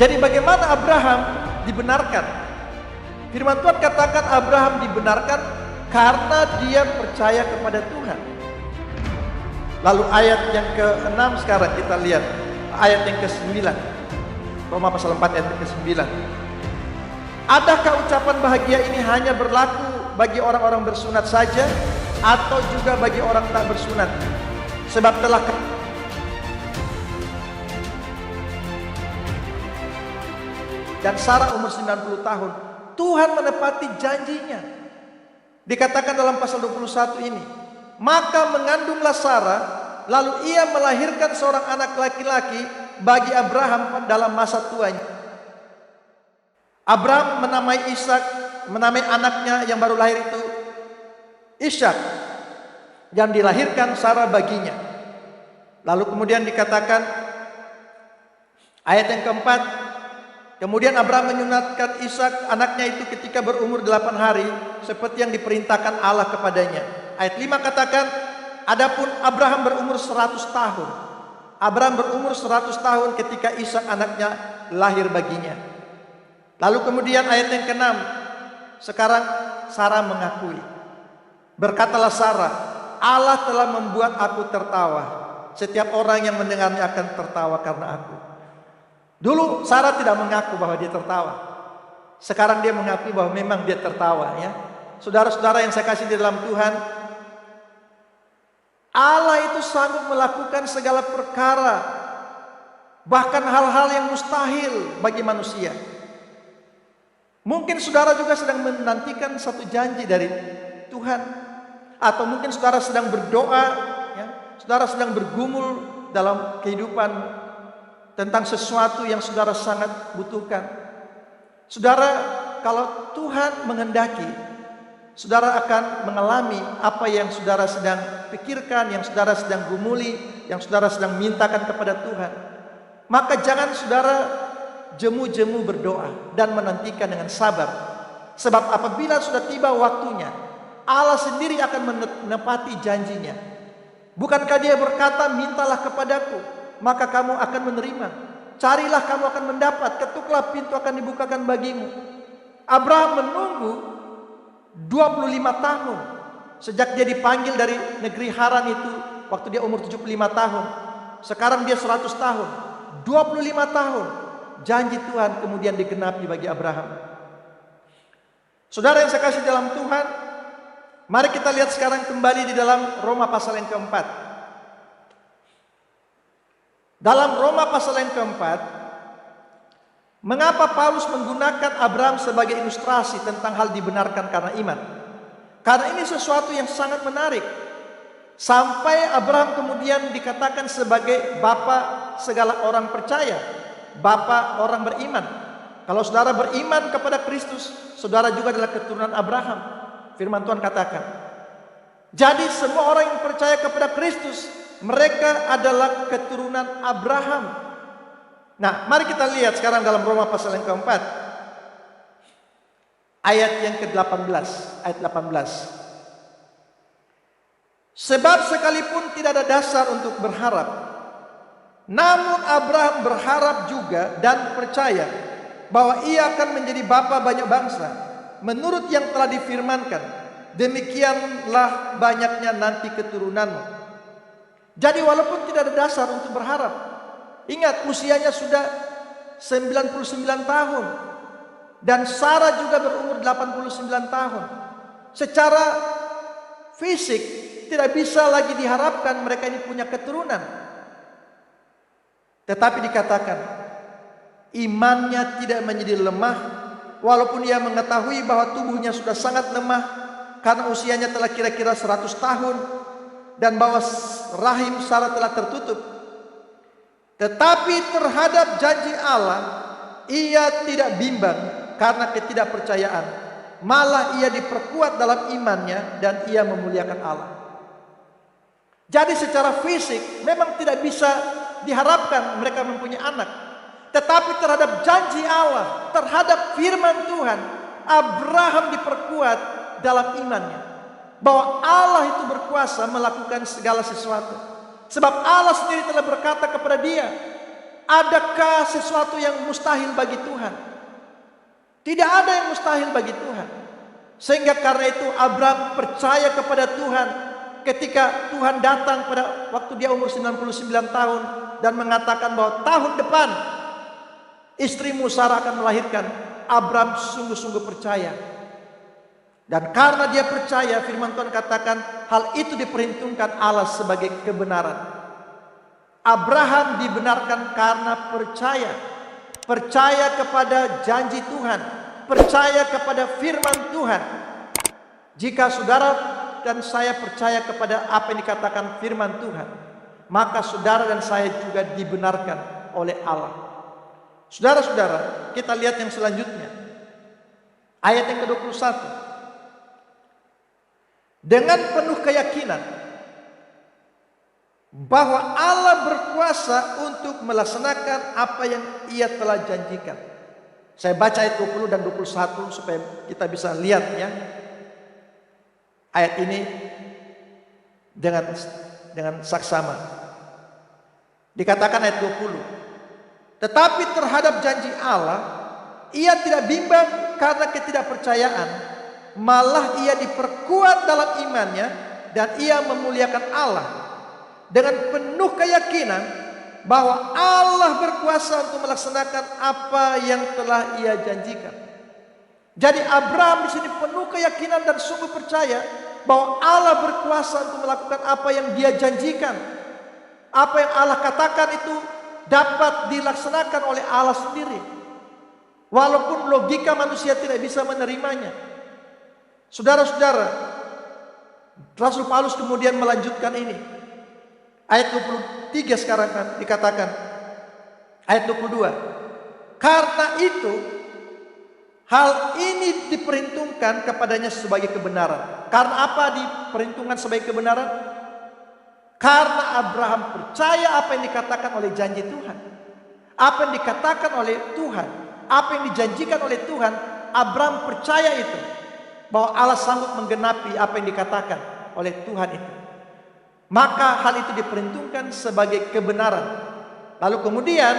Jadi bagaimana Abraham dibenarkan? Firman Tuhan katakan Abraham dibenarkan karena dia percaya kepada Tuhan. Lalu ayat yang ke-6 sekarang kita lihat. Ayat yang ke-9. Roma pasal 4 ayat yang ke-9. Adakah ucapan bahagia ini hanya berlaku bagi orang-orang bersunat saja, atau juga bagi orang tak bersunat? Sebab telah dan Sarah umur 90 tahun, Tuhan menepati janjinya. Dikatakan dalam pasal 21 ini, maka mengandunglah Sarah, lalu ia melahirkan seorang anak laki-laki bagi Abraham dalam masa tuanya. Abraham menamai Ishak, menamai anaknya yang baru lahir itu Ishak, yang dilahirkan Sarah baginya. Lalu kemudian dikatakan ayat yang keempat, kemudian Abraham menyunatkan Ishak anaknya itu ketika berumur 8 hari seperti yang diperintahkan Allah kepadanya. Ayat 5 katakan, adapun Abraham berumur 100 tahun. Abraham berumur 100 tahun ketika Ishak anaknya lahir baginya. Lalu kemudian ayat yang ke-6, sekarang Sarah mengakui. Berkatalah Sarah, Allah telah membuat aku tertawa. Setiap orang yang mendengarnya akan tertawa karena aku. Dulu Sarah tidak mengaku bahwa dia tertawa. Sekarang dia mengakui bahwa memang dia tertawa, ya. Saudara-saudara yang saya kasih di dalam Tuhan, Allah itu sanggup melakukan segala perkara, bahkan hal-hal yang mustahil bagi manusia. Mungkin saudara juga sedang menantikan satu janji dari Tuhan, atau mungkin saudara sedang berdoa, ya. Saudara sedang bergumul dalam kehidupan tentang sesuatu yang saudara sangat butuhkan. Saudara, kalau Tuhan menghendaki, saudara akan mengalami apa yang saudara sedang pikirkan, yang saudara sedang gumuli, yang saudara sedang mintakan kepada Tuhan. Maka jangan saudara jemu-jemu berdoa dan menantikan dengan sabar. Sebab apabila sudah tiba waktunya, Allah sendiri akan menepati janjinya. Bukankah dia berkata, mintalah kepadaku, maka kamu akan menerima. Carilah, kamu akan mendapat. Ketuklah, pintu akan dibukakan bagimu. Abraham menunggu 25 tahun. Sejak dia dipanggil dari negeri Haran itu, waktu dia umur 75 tahun. Sekarang dia 100 tahun. 25 tahun. Janji Tuhan kemudian digenapi bagi Abraham. Saudara yang saya kasih dalam Tuhan, mari kita lihat sekarang kembali di dalam Roma pasal yang keempat. Dalam Roma pasal yang keempat, mengapa Paulus menggunakan Abraham sebagai ilustrasi tentang hal dibenarkan karena iman? Karena ini sesuatu yang sangat menarik. Sampai Abraham kemudian dikatakan sebagai bapa segala orang percaya, bapa orang beriman. Kalau saudara beriman kepada Kristus, saudara juga adalah keturunan Abraham. Firman Tuhan katakan. Jadi semua orang yang percaya kepada Kristus, mereka adalah keturunan Abraham. Nah, mari kita lihat sekarang dalam Roma pasal yang keempat, ayat yang ke-18, ayat 18. Sebab sekalipun tidak ada dasar untuk berharap, namun Abraham berharap juga dan percaya bahwa ia akan menjadi bapa banyak bangsa, menurut yang telah difirmankan, demikianlah banyaknya nanti keturunanmu. Jadi walaupun tidak ada dasar untuk berharap, ingat usianya sudah 99 tahun, dan Sarah juga berumur 89 tahun. Secara fisik tidak bisa lagi diharapkan mereka ini punya keturunan. Tetapi dikatakan imannya tidak menjadi lemah, walaupun ia mengetahui bahwa tubuhnya sudah sangat lemah karena usianya telah kira-kira 100 tahun, dan bahwa rahim Sarah telah tertutup. Tetapi terhadap janji Allah ia tidak bimbang karena ketidakpercayaan, malah ia diperkuat dalam imannya dan ia memuliakan Allah. Jadi secara fisik memang tidak bisa diharapkan mereka mempunyai anak. Tetapi terhadap janji Allah, terhadap firman Tuhan, Abraham diperkuat dalam imannya, bahwa Allah itu berkuasa melakukan segala sesuatu. Sebab Allah sendiri telah berkata kepada dia, Adakah sesuatu yang mustahil bagi Tuhan? Tidak ada yang mustahil bagi Tuhan. Sehingga karena itu Abraham percaya kepada Tuhan ketika Tuhan datang pada waktu dia umur 99 tahun dan mengatakan bahwa tahun depan istrimu Sarah akan melahirkan. Abraham sungguh-sungguh percaya. Dan karena dia percaya, firman Tuhan katakan hal itu diperhitungkan Allah sebagai kebenaran. Abraham dibenarkan karena percaya. Percaya kepada janji Tuhan, percaya kepada firman Tuhan. Jika saudara dan saya percaya kepada apa yang dikatakan firman Tuhan, maka saudara dan saya juga dibenarkan oleh Allah. Saudara-saudara, kita lihat yang selanjutnya. Ayat yang ke-21. Dengan penuh keyakinan bahwa Allah berkuasa untuk melaksanakan apa yang Ia telah janjikan. Saya baca ayat 20 dan 21 supaya kita bisa lihat ya. Ayat ini dengan saksama. Dikatakan ayat 20. Tetapi terhadap janji Allah, Ia tidak bimbang karena ketidakpercayaan, malah Ia diperkuat dalam imannya dan Ia memuliakan Allah dengan penuh keyakinan bahwa Allah berkuasa untuk melaksanakan apa yang telah Ia janjikan. Jadi Abraham di sini penuh keyakinan dan sungguh percaya bahwa Allah berkuasa untuk melakukan apa yang Dia janjikan. Apa yang Allah katakan itu dapat dilaksanakan oleh Allah sendiri. Walaupun logika manusia tidak bisa menerimanya. Saudara-saudara, Rasul Paulus kemudian melanjutkan ini. Ayat 23 sekarang kan dikatakan. Ayat 22. Karena itu hal ini diperhitungkan kepadanya sebagai kebenaran. Karena apa diperhitungkan sebagai kebenaran? Karena Abraham percaya apa yang dikatakan oleh janji Tuhan. Apa yang dikatakan oleh Tuhan, apa yang dijanjikan oleh Tuhan, Abraham percaya itu. Bahwa Allah sanggup menggenapi apa yang dikatakan oleh Tuhan itu. Maka hal itu diperhitungkan sebagai kebenaran. Lalu kemudian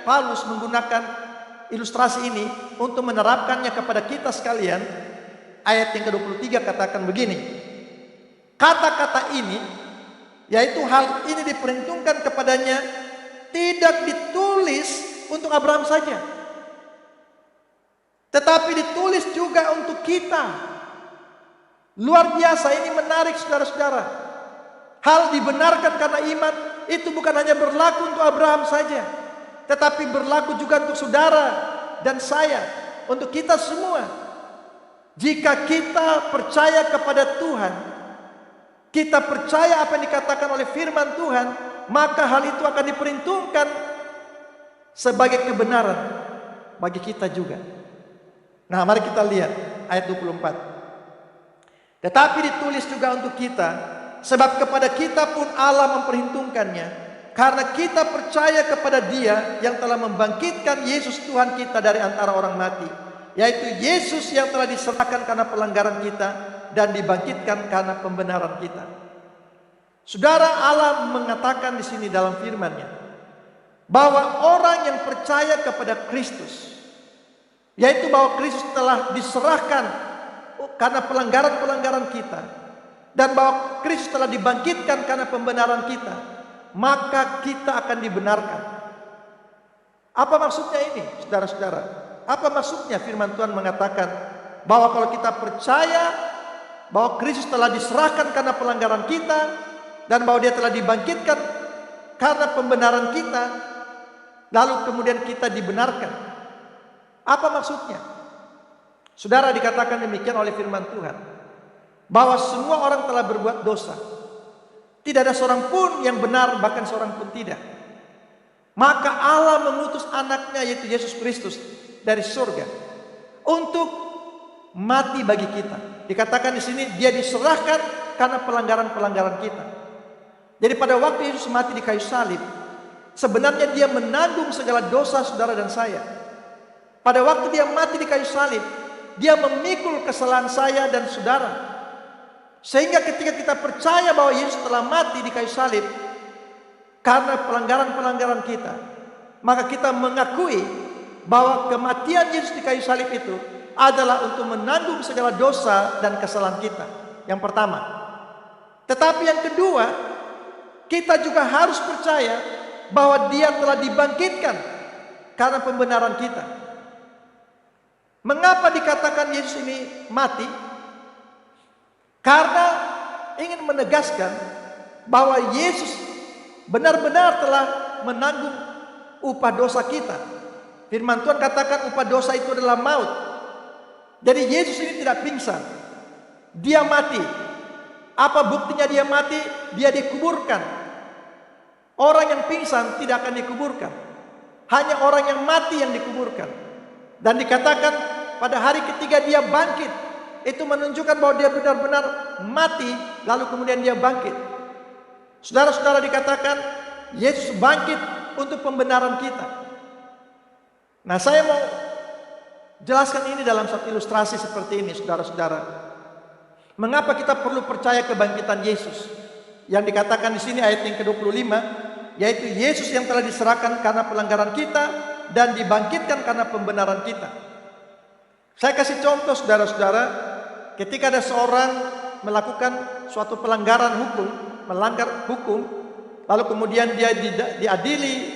Paulus menggunakan ilustrasi ini untuk menerapkannya kepada kita sekalian. Ayat yang ke-23 katakan begini. Kata-kata ini, yaitu hal ini diperhitungkan kepadanya, tidak ditulis untuk Abraham saja, tetapi ditulis juga untuk kita. Luar biasa, ini menarik saudara-saudara. Hal dibenarkan karena iman itu bukan hanya berlaku untuk Abraham saja, tetapi berlaku juga untuk saudara dan saya, untuk kita semua. Jika kita percaya kepada Tuhan, kita percaya apa yang dikatakan oleh firman Tuhan, maka hal itu akan diperhitungkan sebagai kebenaran bagi kita juga. Nah, mari kita lihat ayat 24. Tetapi ditulis juga untuk kita, sebab kepada kita pun Allah memperhitungkannya, karena kita percaya kepada Dia yang telah membangkitkan Yesus Tuhan kita dari antara orang mati, yaitu Yesus yang telah diserahkan karena pelanggaran kita dan dibangkitkan karena pembenaran kita. Saudara, Allah mengatakan di sini dalam firman-Nya bahwa orang yang percaya kepada Kristus, yaitu bahwa Kristus telah diserahkan karena pelanggaran-pelanggaran kita, dan bahwa Kristus telah dibangkitkan karena pembenaran kita, maka kita akan dibenarkan. Apa maksudnya ini, saudara-saudara? Apa maksudnya firman Tuhan mengatakan bahwa kalau kita percaya bahwa Kristus telah diserahkan karena pelanggaran kita, dan bahwa Dia telah dibangkitkan karena pembenaran kita, lalu kemudian kita dibenarkan? Apa maksudnya? Saudara, dikatakan demikian oleh firman Tuhan, bahwa semua orang telah berbuat dosa. Tidak ada seorang pun yang benar, bahkan seorang pun tidak. Maka Allah mengutus anaknya, yaitu Yesus Kristus, dari surga untuk mati bagi kita. Dikatakan di sini Dia diserahkan karena pelanggaran-pelanggaran kita. Jadi pada waktu Yesus mati di kayu salib, sebenarnya Dia menanggung segala dosa saudara dan saya. Pada waktu Dia mati di kayu salib, Dia memikul kesalahan saya dan saudara. Sehingga ketika kita percaya bahwa Yesus telah mati di kayu salib karena pelanggaran-pelanggaran kita, maka kita mengakui bahwa kematian Yesus di kayu salib itu adalah untuk menanggung segala dosa dan kesalahan kita. Yang pertama. Tetapi yang kedua, kita juga harus percaya bahwa Dia telah dibangkitkan karena pembenaran kita. Mengapa dikatakan Yesus ini mati? Karena ingin menegaskan bahwa Yesus benar-benar telah menanggung upah dosa kita. Firman Tuhan katakan upah dosa itu adalah maut. Jadi Yesus ini tidak pingsan. Dia mati. Apa buktinya dia mati? Dia dikuburkan. Orang yang pingsan tidak akan dikuburkan. Hanya orang yang mati yang dikuburkan. Dan dikatakan pada hari ketiga dia bangkit. Itu menunjukkan bahwa dia benar-benar mati, lalu kemudian dia bangkit. Saudara-saudara, dikatakan Yesus bangkit untuk pembenaran kita. Nah, saya mau jelaskan ini dalam satu ilustrasi seperti ini, saudara-saudara. Mengapa kita perlu percaya kebangkitan Yesus? Yang dikatakan di sini ayat yang ke-25, yaitu Yesus yang telah diserahkan karena pelanggaran kita dan dibangkitkan karena pembenaran kita. Saya kasih contoh, saudara-saudara, ketika ada seorang melakukan suatu pelanggaran hukum, melanggar hukum, lalu kemudian dia diadili,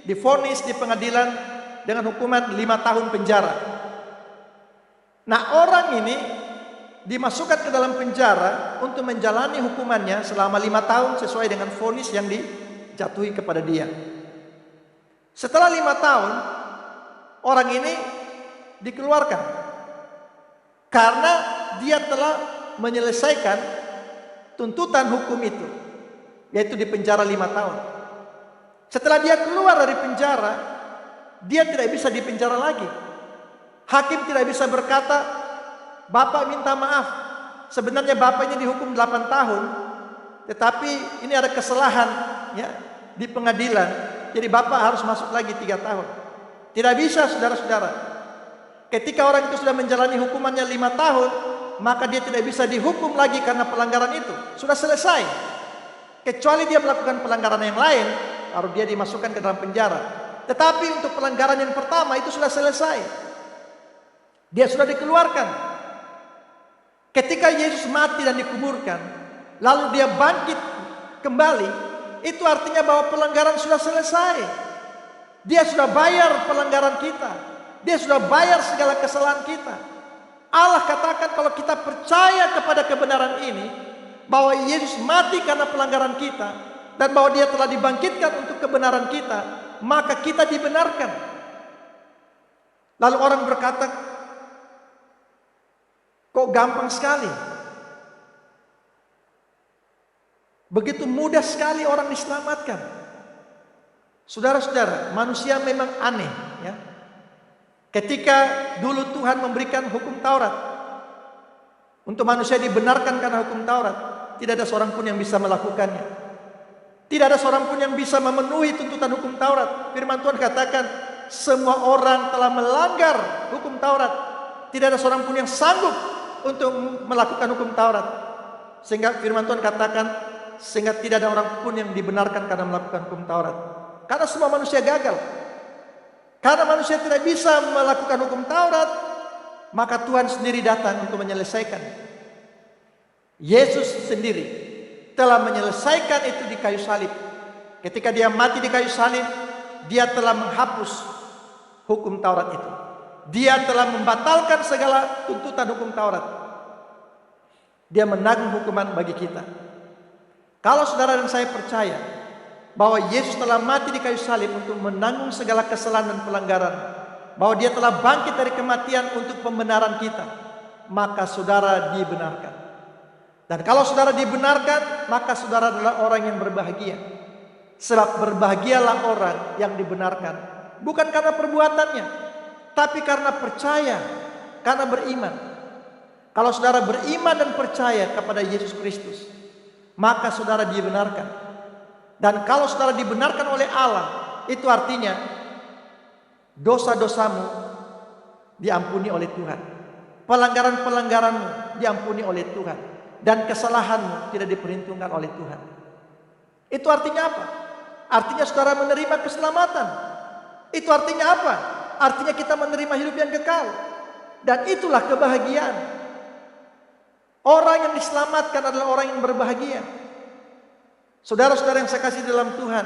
divonis di pengadilan dengan hukuman 5 tahun penjara. Nah, orang ini dimasukkan ke dalam penjara untuk menjalani hukumannya selama 5 tahun sesuai dengan vonis yang dijatuhi kepada dia. Setelah 5 tahun, orang ini dikeluarkan karena dia telah menyelesaikan tuntutan hukum itu, yaitu di penjara 5 tahun. Setelah dia keluar dari penjara, dia tidak bisa dipenjara lagi. Hakim tidak bisa berkata, Bapak minta maaf, sebenarnya Bapak ini dihukum 8 tahun, tetapi ini ada kesalahan ya di pengadilan, jadi Bapak harus masuk lagi 3 tahun. Tidak bisa, saudara-saudara. Ketika orang itu sudah menjalani hukumannya 5 tahun, maka dia tidak bisa dihukum lagi karena pelanggaran itu. Sudah selesai. Kecuali dia melakukan pelanggaran yang lain, baru dia dimasukkan ke dalam penjara. Tetapi untuk pelanggaran yang pertama itu sudah selesai. Dia sudah dikeluarkan. Ketika Yesus mati dan dikuburkan, lalu dia bangkit kembali, itu artinya bahwa pelanggaran sudah selesai. Dia sudah bayar pelanggaran kita. Dia sudah bayar segala kesalahan kita. Allah katakan kalau kita percaya kepada kebenaran ini, bahwa Yesus mati karena pelanggaran kita, dan bahwa Dia telah dibangkitkan untuk kebenaran kita, maka kita dibenarkan. Lalu orang berkata, kok gampang sekali? Begitu mudah sekali orang diselamatkan. Saudara-saudara, manusia memang aneh ya. Ketika dulu Tuhan memberikan hukum Taurat untuk manusia dibenarkan karena hukum Taurat, tidak ada seorang pun yang bisa melakukannya. Tidak ada seorang pun yang bisa memenuhi tuntutan hukum Taurat. Firman Tuhan katakan, semua orang telah melanggar hukum Taurat. Tidak ada seorang pun yang sanggup untuk melakukan hukum Taurat. Sehingga firman Tuhan katakan, sehingga tidak ada orang pun yang dibenarkan karena melakukan hukum Taurat. Karena semua manusia gagal. Karena manusia tidak bisa melakukan hukum Taurat, maka Tuhan sendiri datang untuk menyelesaikan. Yesus sendiri telah menyelesaikan itu di kayu salib. Ketika Dia mati di kayu salib, Dia telah menghapus hukum Taurat itu. Dia telah membatalkan segala tuntutan hukum Taurat. Dia menanggung hukuman bagi kita. Kalau saudara dan saya percaya bahwa Yesus telah mati di kayu salib untuk menanggung segala kesalahan dan pelanggaran, bahwa Dia telah bangkit dari kematian untuk pembenaran kita, maka saudara dibenarkan. Dan kalau saudara dibenarkan, maka saudara adalah orang yang berbahagia. Sebab berbahagialah orang yang dibenarkan, bukan karena perbuatannya, tapi karena percaya, karena beriman. Kalau saudara beriman dan percaya kepada Yesus Kristus, maka saudara dibenarkan. Dan kalau saudara dibenarkan oleh Allah, itu artinya dosa-dosamu diampuni oleh Tuhan. Pelanggaran-pelanggaranmu diampuni oleh Tuhan. Dan kesalahanmu tidak diperhitungkan oleh Tuhan. Itu artinya apa? Artinya saudara menerima keselamatan. Itu artinya apa? Artinya kita menerima hidup yang kekal. Dan itulah kebahagiaan. Orang yang diselamatkan adalah orang yang berbahagia. Saudara-saudara yang saya kasih dalam Tuhan,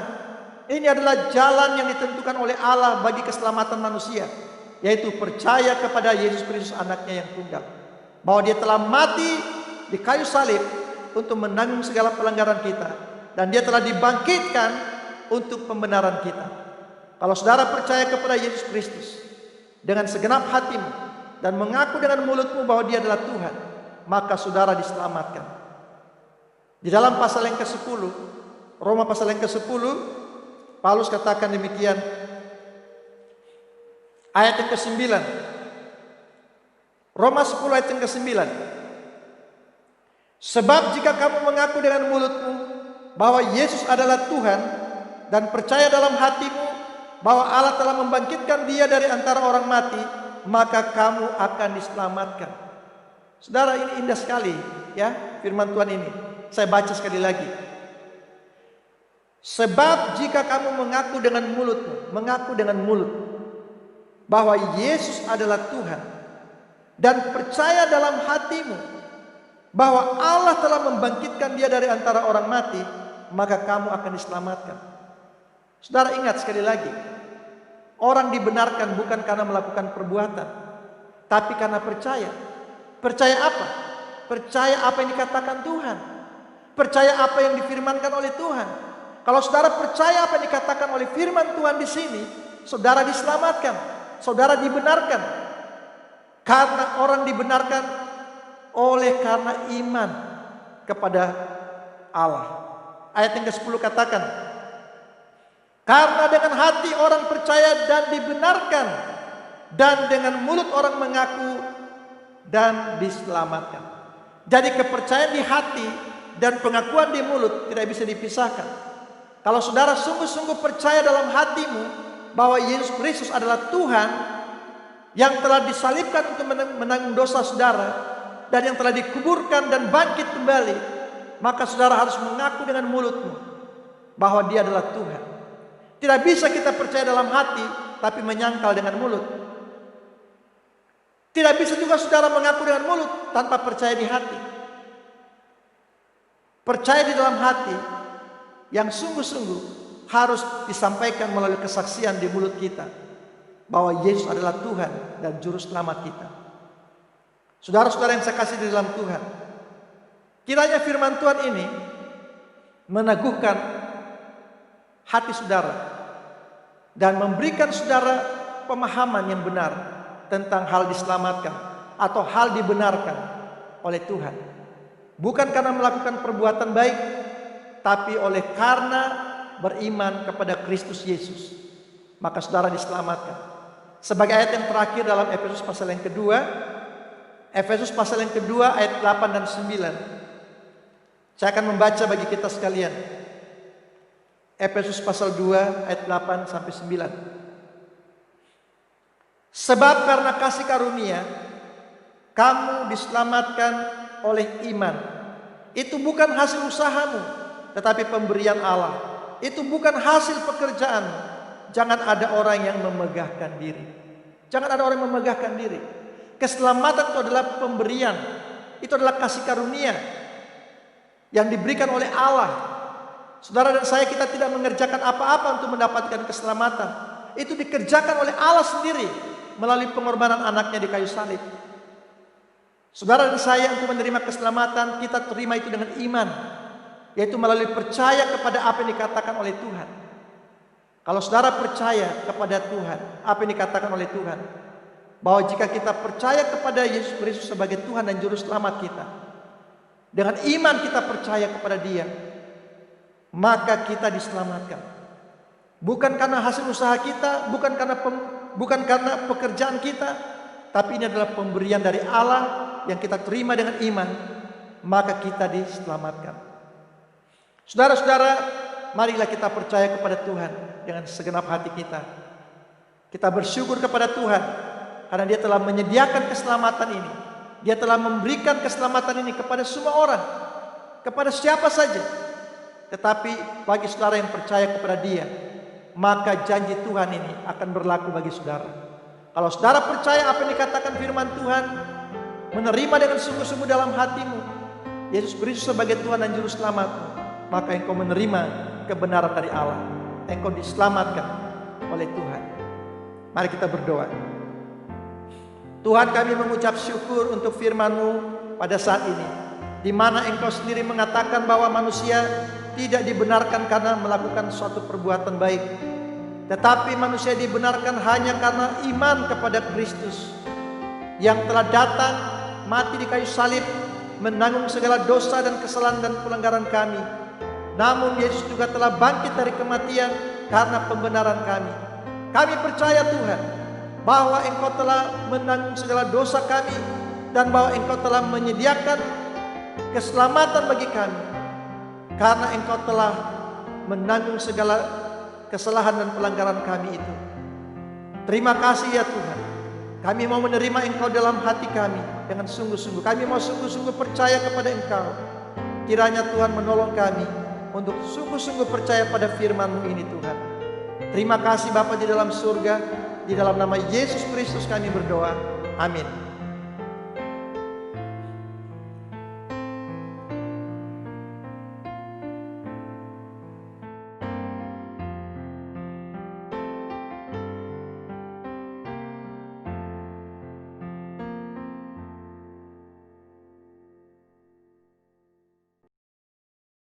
ini adalah jalan yang ditentukan oleh Allah bagi keselamatan manusia, yaitu percaya kepada Yesus Kristus, anaknya yang tunggal, bahwa dia telah mati di kayu salib untuk menanggung segala pelanggaran kita, dan dia telah dibangkitkan untuk pembenaran kita. Kalau saudara percaya kepada Yesus Kristus dengan segenap hatimu dan mengaku dengan mulutmu bahwa dia adalah Tuhan, maka saudara diselamatkan. Di dalam pasal yang ke-10, Roma pasal yang ke-10, Paulus katakan demikian, ayat yang ke-9. Roma 10 ayat yang ke-9. Sebab jika kamu mengaku dengan mulutmu bahwa Yesus adalah Tuhan dan percaya dalam hatimu bahwa Allah telah membangkitkan dia dari antara orang mati, maka kamu akan diselamatkan. Saudara, ini indah sekali ya firman Tuhan ini. Saya baca sekali lagi. Sebab jika kamu mengaku dengan mulutmu, mengaku dengan mulut bahwa Yesus adalah Tuhan dan percaya dalam hatimu bahwa Allah telah membangkitkan dia dari antara orang mati, maka kamu akan diselamatkan. Saudara, ingat sekali lagi, orang dibenarkan bukan karena melakukan perbuatan, tapi karena percaya. Percaya apa? Percaya apa yang dikatakan Tuhan. Percaya apa yang difirmankan oleh Tuhan. Kalau saudara percaya apa yang dikatakan oleh firman Tuhan di sini, saudara diselamatkan, saudara dibenarkan. Karena orang dibenarkan oleh karena iman kepada Allah. Ayat yang ke-10 katakan, karena dengan hati orang percaya dan dibenarkan, dan dengan mulut orang mengaku dan diselamatkan. Jadi kepercayaan di hati dan pengakuan di mulut tidak bisa dipisahkan. Kalau saudara sungguh-sungguh percaya dalam hatimu bahwa Yesus Kristus adalah Tuhan yang telah disalibkan untuk menanggung dosa saudara, dan yang telah dikuburkan dan bangkit kembali, maka saudara harus mengaku dengan mulutmu bahwa dia adalah Tuhan. Tidak bisa kita percaya dalam hati tapi menyangkal dengan mulut. Tidak bisa juga saudara mengaku dengan mulut tanpa percaya di hati. Percaya di dalam hati yang sungguh-sungguh harus disampaikan melalui kesaksian di mulut kita bahwa Yesus adalah Tuhan dan juru selamat kita. Saudara-saudara yang saya kasih di dalam Tuhan, kiranya firman Tuhan ini meneguhkan hati saudara dan memberikan saudara pemahaman yang benar tentang hal diselamatkan atau hal dibenarkan oleh Tuhan. Bukan karena melakukan perbuatan baik, tapi oleh karena beriman kepada Kristus Yesus, maka saudara diselamatkan. Sebagai ayat yang terakhir dalam Efesus pasal yang kedua, Efesus pasal yang kedua ayat 8 dan 9. Saya akan membaca bagi kita sekalian. Efesus pasal 2 ayat 8 sampai 9. Sebab karena kasih karunia kamu diselamatkan oleh iman. Itu bukan hasil usahamu, tetapi pemberian Allah. Itu bukan hasil pekerjaan. Jangan ada orang yang memegahkan diri. Jangan ada orang yang memegahkan diri. Keselamatan itu adalah pemberian. Itu adalah kasih karunia yang diberikan oleh Allah. Saudara dan saya, kita tidak mengerjakan apa-apa untuk mendapatkan keselamatan. Itu dikerjakan oleh Allah sendiri melalui pengorbanan anaknya di kayu salib. Saudara dan saya, untuk menerima keselamatan, kita terima itu dengan iman, yaitu melalui percaya kepada apa yang dikatakan oleh Tuhan. Kalau saudara percaya kepada Tuhan, apa yang dikatakan oleh Tuhan, bahwa jika kita percaya kepada Yesus Kristus sebagai Tuhan dan Juru Selamat kita, dengan iman kita percaya kepada Dia, maka kita diselamatkan. Bukan karena hasil usaha kita, bukan karena pekerjaan kita, tapi ini adalah pemberian dari Allah yang kita terima dengan iman, maka kita diselamatkan. Saudara-saudara, marilah kita percaya kepada Tuhan dengan segenap hati kita. Kita bersyukur kepada Tuhan karena Dia telah menyediakan keselamatan ini. Dia telah memberikan keselamatan ini kepada semua orang, kepada siapa saja. Tetapi bagi saudara yang percaya kepada Dia, maka janji Tuhan ini akan berlaku bagi saudara. Kalau saudara percaya apa yang dikatakan firman Tuhan, menerima dengan sungguh-sungguh dalam hatimu Yesus Kristus sebagai Tuhan dan Juru Selamatmu, maka engkau menerima kebenaran dari Allah. Engkau diselamatkan oleh Tuhan. Mari kita berdoa. Tuhan, kami mengucap syukur untuk firman-Mu pada saat ini, di mana Engkau sendiri mengatakan bahwa manusia tidak dibenarkan karena melakukan suatu perbuatan baik, tetapi manusia dibenarkan hanya karena iman kepada Kristus yang telah datang, mati di kayu salib, menanggung segala dosa dan kesalahan dan pelanggaran kami. Namun Yesus juga telah bangkit dari kematian karena pembenaran kami. Kami percaya Tuhan, bahwa Engkau telah menanggung segala dosa kami, dan bahwa Engkau telah menyediakan keselamatan bagi kami, karena Engkau telah menanggung segala kesalahan dan pelanggaran kami itu. Terima kasih ya Tuhan. Kami mau menerima Engkau dalam hati kami dengan sungguh-sungguh. Kami mau sungguh-sungguh percaya kepada Engkau. Kiranya Tuhan menolong kami untuk sungguh-sungguh percaya pada firman-Mu ini Tuhan. Terima kasih Bapa di dalam surga. Di dalam nama Yesus Kristus kami berdoa. Amin.